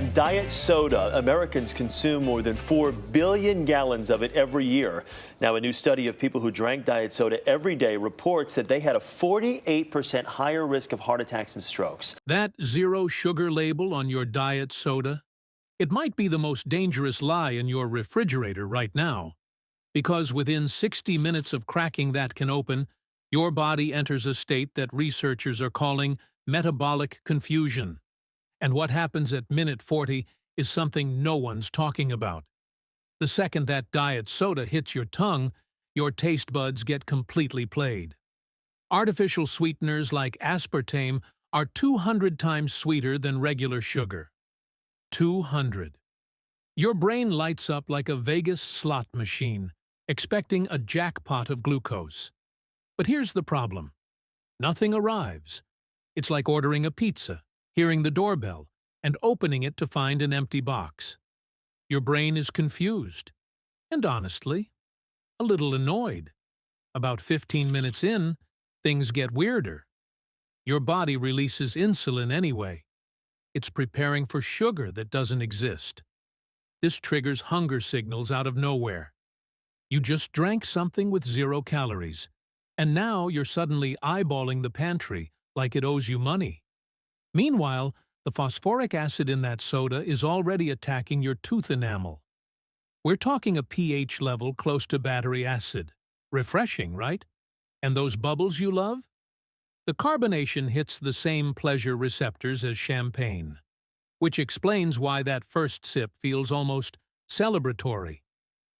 Diet soda. Americans consume more than 4 billion gallons of it every year. Now, a new study of people who drank diet soda every day reports that they had a 48% higher risk of heart attacks and strokes. That zero sugar label on your diet soda, it might be the most dangerous lie in your refrigerator right now. Because within 60 minutes of cracking that can open, your body enters a state that researchers are calling metabolic confusion. And what happens at minute 40 is something no one's talking about. The second that diet soda hits your tongue, your taste buds get completely played. Artificial sweeteners like aspartame are 200 times sweeter than regular sugar. 200. Your brain lights up like a Vegas slot machine, expecting a jackpot of glucose. But here's the problem. Nothing arrives. It's like ordering a pizza, hearing the doorbell, and opening it to find an empty box. Your brain is confused, and honestly, a little annoyed. About 15 minutes in, things get weirder. Your body releases insulin anyway. It's preparing for sugar that doesn't exist. This triggers hunger signals out of nowhere. You just drank something with 0 calories, and now you're suddenly eyeballing the pantry like it owes you money. Meanwhile, the phosphoric acid in that soda is already attacking your tooth enamel. We're talking a pH level close to battery acid. Refreshing, right? And those bubbles you love? The carbonation hits the same pleasure receptors as champagne, which explains why that first sip feels almost celebratory.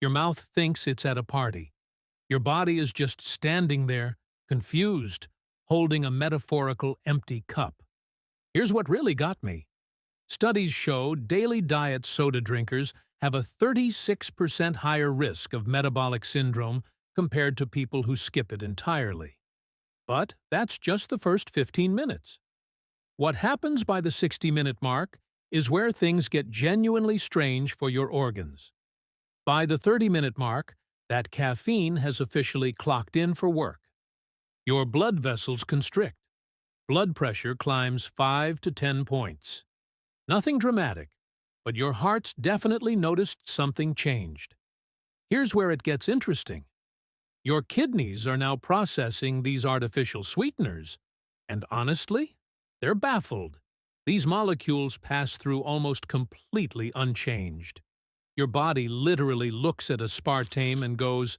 Your mouth thinks it's at a party. Your body is just standing there, confused, holding a metaphorical empty cup. Here's what really got me. Studies show daily diet soda drinkers have a 36% higher risk of metabolic syndrome compared to people who skip it entirely. But that's just the first 15 minutes. What happens by the 60-minute mark is where things get genuinely strange for your organs. By the 30-minute mark, that caffeine has officially clocked in for work. Your blood vessels constrict. Blood pressure climbs 5 to 10 points. Nothing dramatic, but your heart's definitely noticed something changed. Here's where it gets interesting. Your kidneys are now processing these artificial sweeteners, and honestly, they're baffled. These molecules pass through almost completely unchanged. Your body literally looks at aspartame and goes,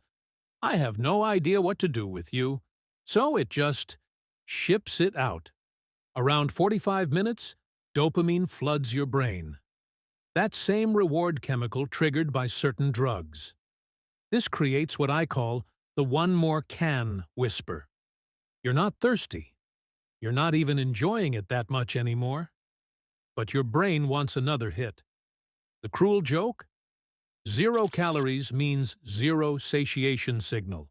"I have no idea what to do with you," so it just ships it out. Around 45 minutes, dopamine floods your brain. That same reward chemical triggered by certain drugs. This creates what I call the one more can whisper. You're not thirsty. You're not even enjoying it that much anymore. But your brain wants another hit. The cruel joke? 0 calories means 0 satiation signal.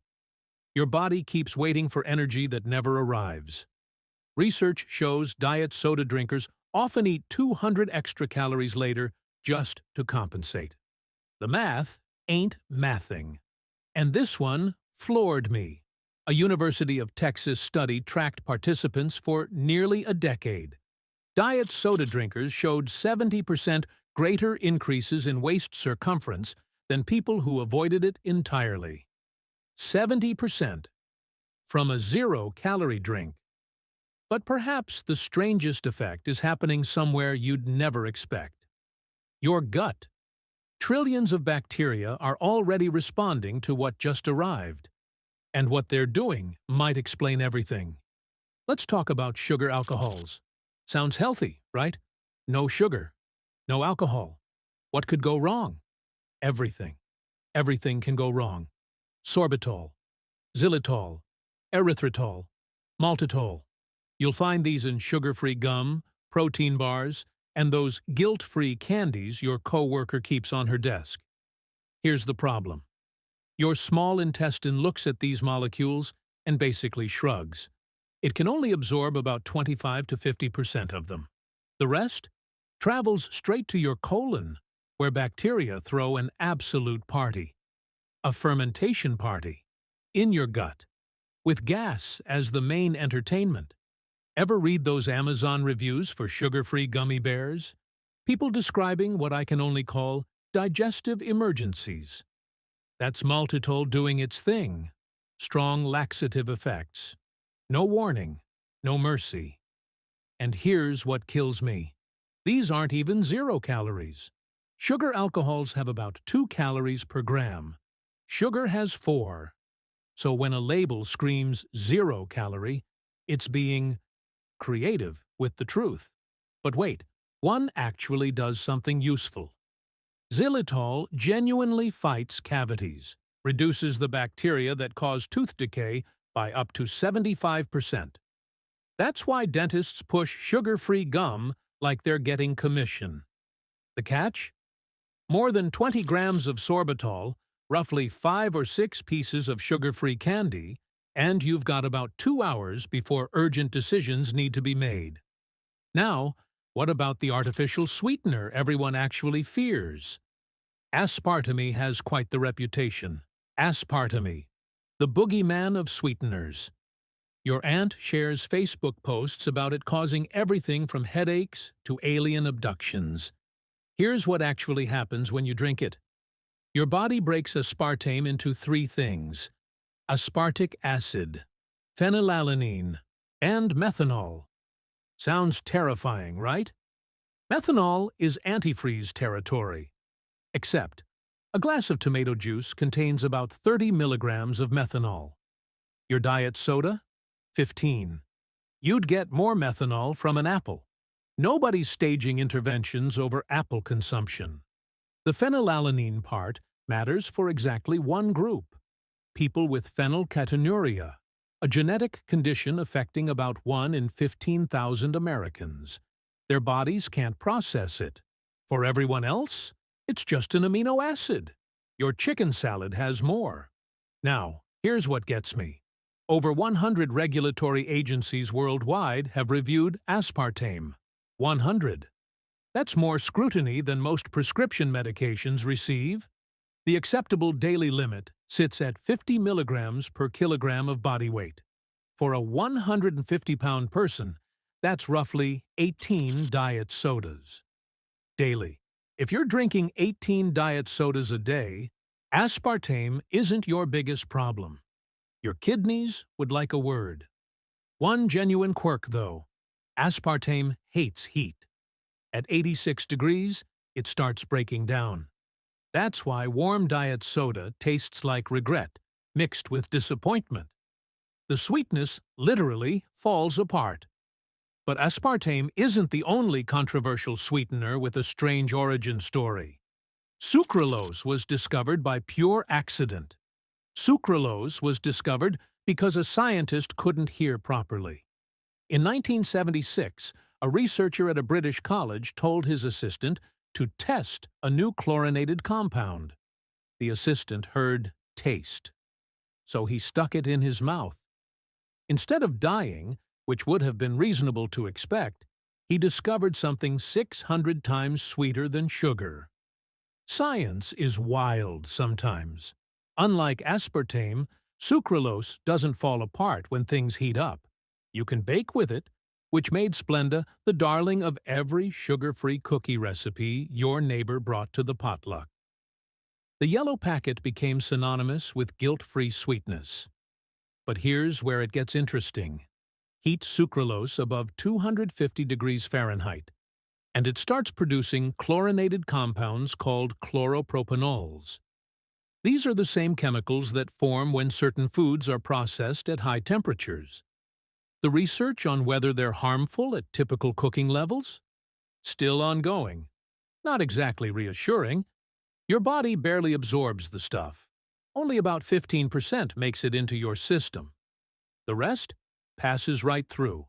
Your body keeps waiting for energy that never arrives. Research shows diet soda drinkers often eat 200 extra calories later just to compensate. The math ain't mathing. And this one floored me. A University of Texas study tracked participants for nearly a decade. Diet soda drinkers showed 70% greater increases in waist circumference than people who avoided it entirely. 70% from a 0-calorie drink. But perhaps the strangest effect is happening somewhere you'd never expect. Your gut. Trillions of bacteria are already responding to what just arrived. And what they're doing might explain everything. Let's talk about sugar alcohols. Sounds healthy, right? No sugar, no alcohol. What could go wrong? Everything. Everything can go wrong. Sorbitol, xylitol, erythritol, maltitol. You'll find these in sugar-free gum, protein bars, and those guilt-free candies your coworker keeps on her desk. Here's the problem. Your small intestine looks at these molecules and basically shrugs. It can only absorb about 25 to 50% of them. The rest travels straight to your colon, where bacteria throw an absolute party. A fermentation party. In your gut. With gas as the main entertainment. Ever read those Amazon reviews for sugar-free gummy bears? people describing what I can only call digestive emergencies. That's maltitol doing its thing. Strong laxative effects. No warning, no mercy. And here's what kills me. These aren't even 0 calories. Sugar alcohols have about 2 calories per gram. Sugar has 4. So when a label screams 0 calorie, it's being creative with the truth. But wait, one actually does something useful. Xylitol genuinely fights cavities, reduces the bacteria that cause tooth decay by up to 75%. That's why dentists push sugar-free gum like they're getting commission. The catch? More than 20 grams of sorbitol, roughly 5 or 6 pieces of sugar-free candy, and you've got about 2 hours before urgent decisions need to be made. Now, what about the artificial sweetener everyone actually fears? Aspartame has quite the reputation. Aspartame, the boogeyman of sweeteners. Your aunt shares Facebook posts about it causing everything from headaches to alien abductions. Here's what actually happens when you drink it. Your body breaks aspartame into 3 things: aspartic acid, phenylalanine, and methanol. Sounds terrifying, right? Methanol is antifreeze territory. Except, a glass of tomato juice contains about 30 milligrams of methanol. Your diet soda? 15. You'd get more methanol from an apple. Nobody's staging interventions over apple consumption. The phenylalanine part matters for exactly one group: people with phenylketonuria, a genetic condition affecting about 1 in 15,000 Americans. Their bodies can't process it. For everyone else, it's just an amino acid. Your chicken salad has more. Now, here's what gets me. Over 100 regulatory agencies worldwide have reviewed aspartame. 100. That's more scrutiny than most prescription medications receive. The acceptable daily limit sits at 50 milligrams per kilogram of body weight. For a 150-pound person, that's roughly 18 diet sodas. Daily. If you're drinking 18 diet sodas a day, aspartame isn't your biggest problem. Your kidneys would like a word. One genuine quirk, though: aspartame hates heat. At 86 degrees, it starts breaking down. That's why warm diet soda tastes like regret, mixed with disappointment. The sweetness literally falls apart. But aspartame isn't the only controversial sweetener with a strange origin story. Sucralose was discovered by pure accident. Sucralose was discovered because a scientist couldn't hear properly. In 1976, a researcher at a British college told his assistant to test a new chlorinated compound. The assistant heard taste, so he stuck it in his mouth. Instead of dying, which would have been reasonable to expect, he discovered something 600 times sweeter than sugar. Science is wild sometimes. Unlike aspartame, sucralose doesn't fall apart when things heat up. You can bake with it, which made Splenda the darling of every sugar-free cookie recipe your neighbor brought to the potluck. The yellow packet became synonymous with guilt-free sweetness. But here's where it gets interesting. Heat sucralose above 250 degrees Fahrenheit, and it starts producing chlorinated compounds called chloropropanols. These are the same chemicals that form when certain foods are processed at high temperatures. The research on whether they're harmful at typical cooking levels? Still ongoing. Not exactly reassuring. Your body barely absorbs the stuff. Only about 15% makes it into your system. The rest passes right through.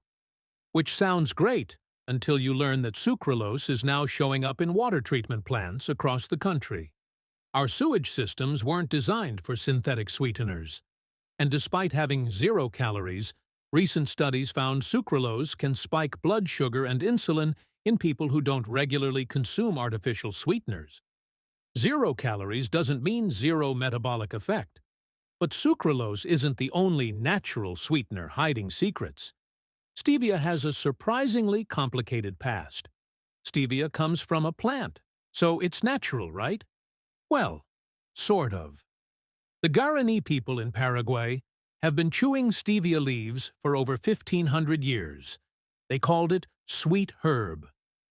Which sounds great until you learn that sucralose is now showing up in water treatment plants across the country. Our sewage systems weren't designed for synthetic sweeteners. And despite having 0 calories, recent studies found sucralose can spike blood sugar and insulin in people who don't regularly consume artificial sweeteners. 0 calories doesn't mean 0 metabolic effect. But sucralose isn't the only natural sweetener hiding secrets. Stevia has a surprisingly complicated past. Stevia comes from a plant, so it's natural, right? Well, sort of. The Guarani people in Paraguay have been chewing stevia leaves for over 1,500 years. They called it sweet herb.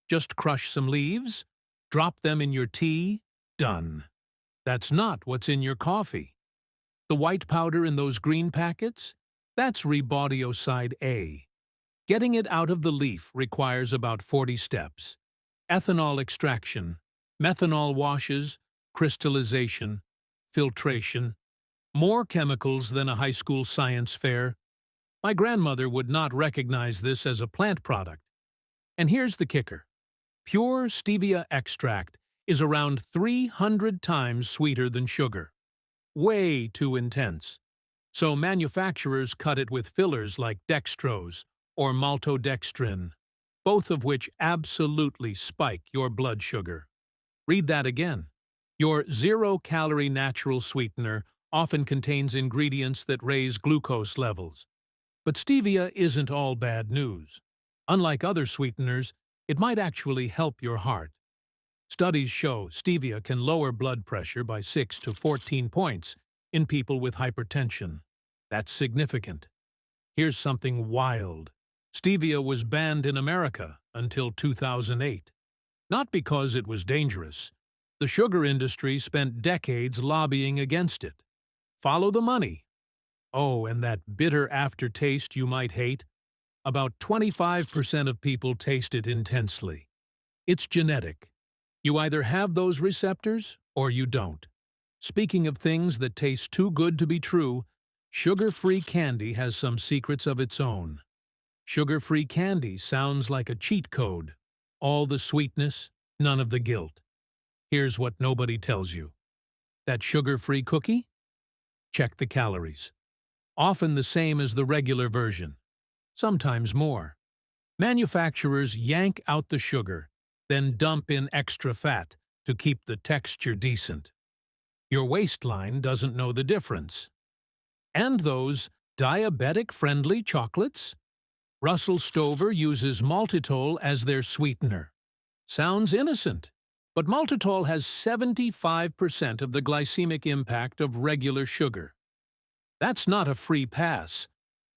Just crush some leaves, drop them in your tea, done. That's not what's in your coffee. The white powder in those green packets? That's Rebaudioside A. Getting it out of the leaf requires about 40 steps. Ethanol extraction, methanol washes, crystallization, filtration, more chemicals than a high school science fair. My grandmother would not recognize this as a plant product. And here's the kicker. Pure stevia extract is around 300 times sweeter than sugar. Way too intense. So manufacturers cut it with fillers like dextrose or maltodextrin, both of which absolutely spike your blood sugar. Read that again. Your zero-calorie natural sweetener often contains ingredients that raise glucose levels. But stevia isn't all bad news. Unlike other sweeteners, it might actually help your heart. Studies show stevia can lower blood pressure by 6 to 14 points in people with hypertension. That's significant. Here's something wild. Stevia was banned in America until 2008. Not because it was dangerous. The sugar industry spent decades lobbying against it. Follow the money. Oh, and that bitter aftertaste you might hate? About 25% of people taste it intensely. It's genetic. You either have those receptors or you don't. Speaking of things that taste too good to be true, sugar-free candy has some secrets of its own. Sugar-free candy sounds like a cheat code. All the sweetness, none of the guilt. Here's what nobody tells you. That sugar-free cookie? Check the calories. Often the same as the regular version. Sometimes more. Manufacturers yank out the sugar, then dump in extra fat to keep the texture decent. Your waistline doesn't know the difference. And those diabetic-friendly chocolates? Russell Stover uses maltitol as their sweetener. Sounds innocent, but maltitol has 75% of the glycemic impact of regular sugar. That's not a free pass.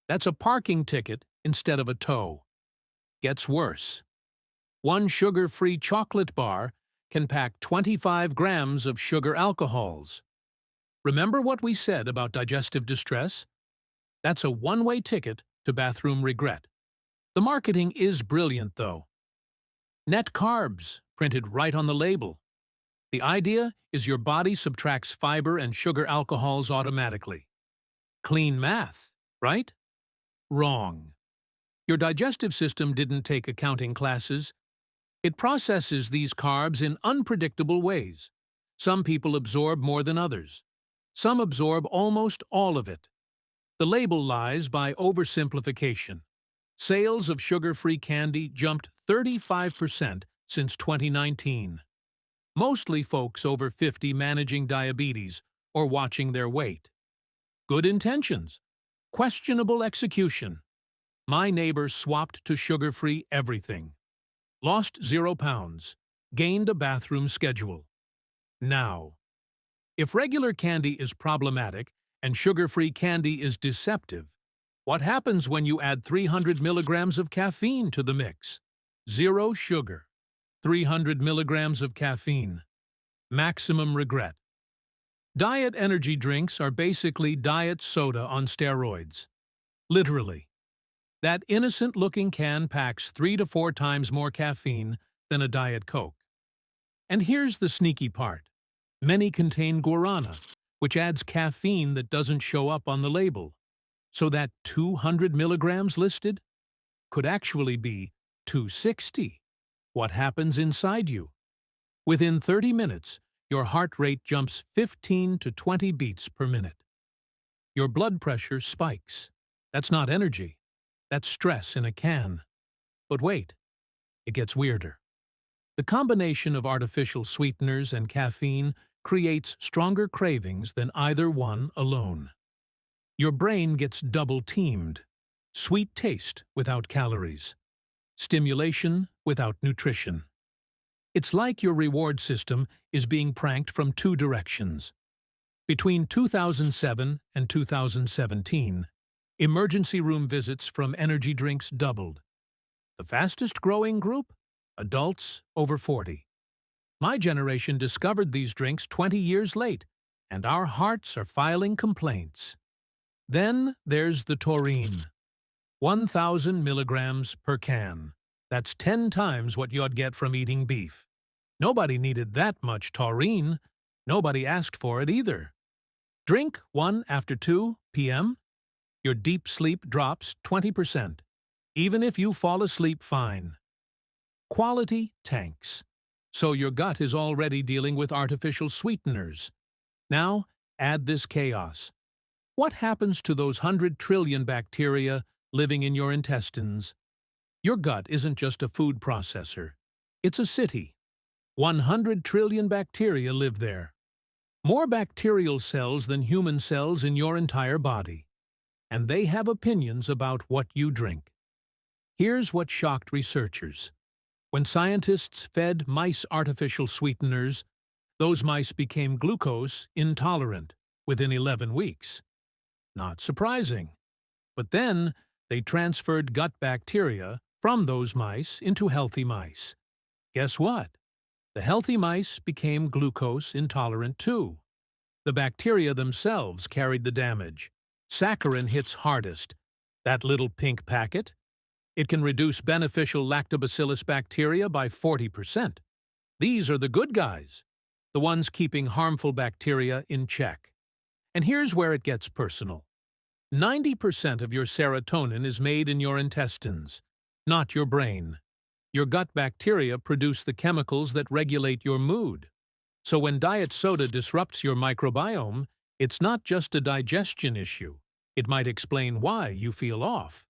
That's a parking ticket instead of a tow. Gets worse. One sugar-free chocolate bar can pack 25 grams of sugar alcohols. Remember what we said about digestive distress? That's a one-way ticket to bathroom regret. The marketing is brilliant, though. Net carbs, printed right on the label. The idea is your body subtracts fiber and sugar alcohols automatically. Clean math, right? Wrong. Your digestive system didn't take accounting classes. It processes these carbs in unpredictable ways. Some people absorb more than others. Some absorb almost all of it. The label lies by oversimplification. Sales of sugar-free candy jumped 35% since 2019. Mostly folks over 50 managing diabetes or watching their weight. Good intentions. Questionable execution. My neighbor swapped to sugar-free everything. Lost 0 pounds. Gained a bathroom schedule. Now, if regular candy is problematic and sugar-free candy is deceptive, what happens when you add 300 milligrams of caffeine to the mix? 0 sugar. 300 milligrams of caffeine. Maximum regret. Diet energy drinks are basically diet soda on steroids. Literally. That innocent-looking can packs 3 to 4 times more caffeine than a Diet Coke. And here's the sneaky part. Many contain guarana, which adds caffeine that doesn't show up on the label. So that 200 milligrams listed could actually be 260. What happens inside you? Within 30 minutes, your heart rate jumps 15 to 20 beats per minute. Your blood pressure spikes. That's not energy. That's stress in a can. But wait, it gets weirder. The combination of artificial sweeteners and caffeine creates stronger cravings than either one alone. Your brain gets double-teamed. Sweet taste without calories. Stimulation without nutrition. It's like your reward system is being pranked from two directions. Between 2007 and 2017, emergency room visits from energy drinks doubled. The fastest-growing group? Adults over 40. My generation discovered these drinks 20 years late, and our hearts are filing complaints. Then there's the taurine. 1,000 milligrams per can. That's 10 times what you'd get from eating beef. Nobody needed that much taurine. Nobody asked for it either. Drink 1 after 2 p.m. Your deep sleep drops 20%, even if you fall asleep fine. Quality tanks. So your gut is already dealing with artificial sweeteners. Now, add this chaos. What happens to those 100 trillion bacteria living in your intestines? Your gut isn't just a food processor. It's a city. 100 trillion bacteria live there. More bacterial cells than human cells in your entire body. And they have opinions about what you drink. Here's what shocked researchers. When scientists fed mice artificial sweeteners, those mice became glucose intolerant within 11 weeks. Not surprising. But then they transferred gut bacteria from those mice into healthy mice. Guess what? The healthy mice became glucose intolerant too. The bacteria themselves carried the damage. Saccharin hits hardest. That little pink packet? It can reduce beneficial lactobacillus bacteria by 40%. These are the good guys, the ones keeping harmful bacteria in check. And here's where it gets personal. 90% of your serotonin is made in your intestines, not your brain. Your gut bacteria produce the chemicals that regulate your mood. So when diet soda disrupts your microbiome, it's not just a digestion issue. It might explain why you feel off.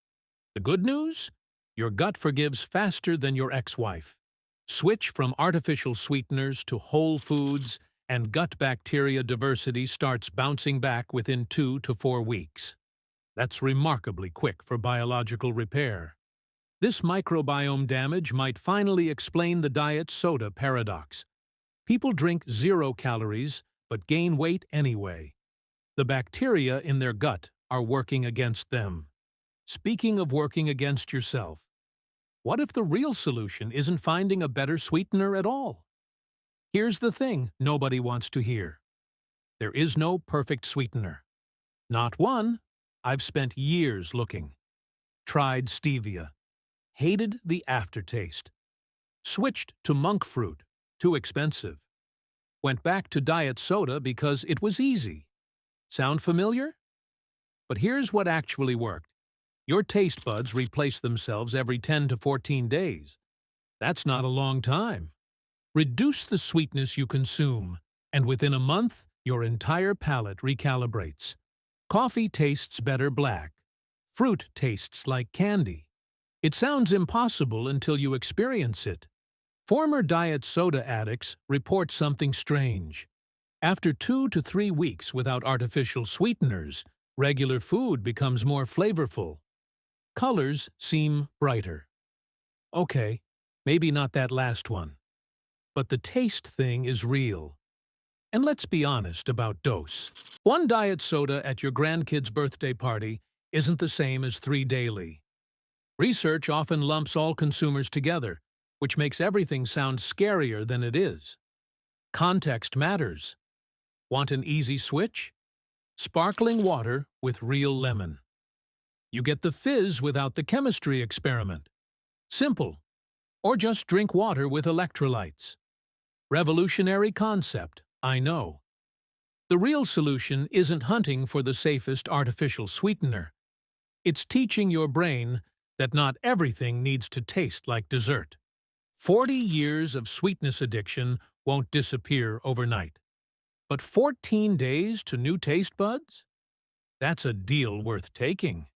The good news? Your gut forgives faster than your ex-wife. Switch from artificial sweeteners to whole foods, and gut bacteria diversity starts bouncing back within 2 to 4 weeks. That's remarkably quick for biological repair. This microbiome damage might finally explain the diet soda paradox. People drink 0 calories, but gain weight anyway. The bacteria in their gut are working against them. Speaking of working against yourself, what if the real solution isn't finding a better sweetener at all? Here's the thing nobody wants to hear. There is no perfect sweetener. Not one. I've spent years looking. Tried Stevia. Hated the aftertaste. Switched to monk fruit. Too expensive. Went back to diet soda because it was easy. Sound familiar? But here's what actually worked. Your taste buds replace themselves every 10 to 14 days. That's not a long time. Reduce the sweetness you consume, and within a month, your entire palate recalibrates. Coffee tastes better black. Fruit tastes like candy. It sounds impossible until you experience it. Former diet soda addicts report something strange. After 2 to 3 weeks without artificial sweeteners, regular food becomes more flavorful. Colors seem brighter. Okay, maybe not that last one. But the taste thing is real. And let's be honest about dose. 1 diet soda at your grandkid's birthday party isn't the same as 3 daily. Research often lumps all consumers together, which makes everything sound scarier than it is. Context matters. Want an easy switch? Sparkling water with real lemon. You get the fizz without the chemistry experiment. Simple. Or just drink water with electrolytes. Revolutionary concept, I know. The real solution isn't hunting for the safest artificial sweetener. It's teaching your brain that not everything needs to taste like dessert. 40 years of sweetness addiction won't disappear overnight. But 14 days to new taste buds? That's a deal worth taking.